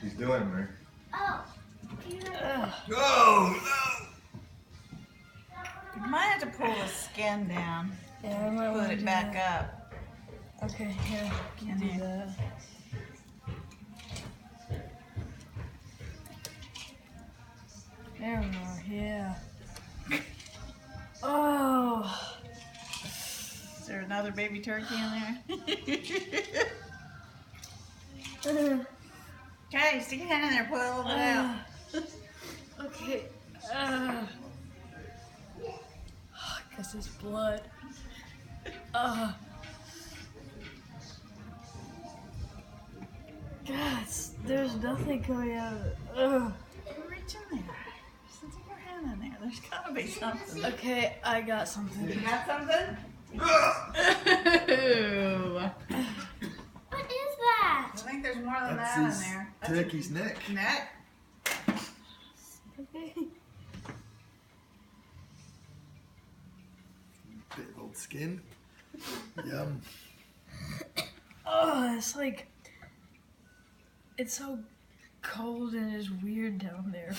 He's doing it, Mary. Oh. No! You might have to pull the skin down. Yeah, I might Put want to it do back that. up. Okay, here, can do that. There we go, yeah. Oh. Is there another baby turkey in there? Okay, stick your hand in there, pull it a little bit out. Okay. Cause it's blood. God, there's nothing coming out of it. Reach in there. Stick your hand in there. There's gotta be something. Okay, I got something. You got something? Ooh. What is that? I think there's more than That's that in his there. turkey's neck. Neck? Okay. Bit of old skin. Yum. Oh, it's like, it's so cold and it's weird down there.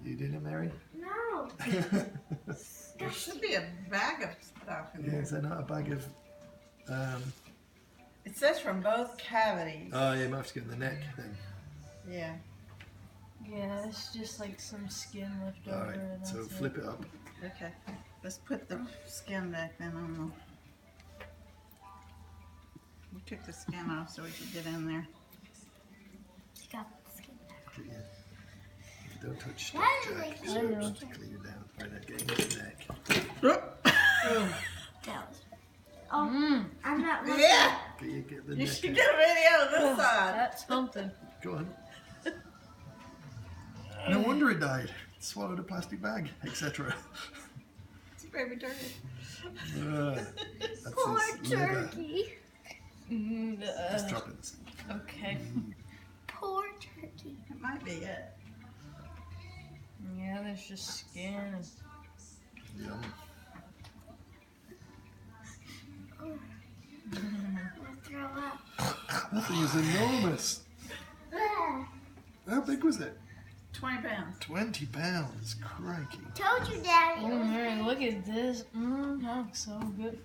You doing it, Mary? No. There should be a bag of stuff in Yeah, there. is there not a bag of... It says from both cavities. Oh, yeah, you might have to get in the neck then. Yeah. Yeah, it's just like some skin left over. Alright, and so that's flip it up. Okay. Let's put the skin back then on the... We took the skin off so we could get in there. She got the skin back. Okay, yeah. Don't touch stuff, That is Jack. like So huge. just to clean it down. Right, now, get in the neck. That was. Oh, I'm not looking. Yeah! Get the You neck should in. get a video of this side. That's something. Go on. No wonder it died. It swallowed a plastic bag, etc. It's a baby turkey. That's Poor his liver. turkey. Just drop it in the sink. Okay. Poor turkey. It might be it. Yeah, there's just skin. Yum. I'm gonna throw up. That thing is enormous. Ugh. How big was it? 20 pounds. 20 pounds. Crikey. Told you, Daddy. Oh, Mary, look at this. That looks so good.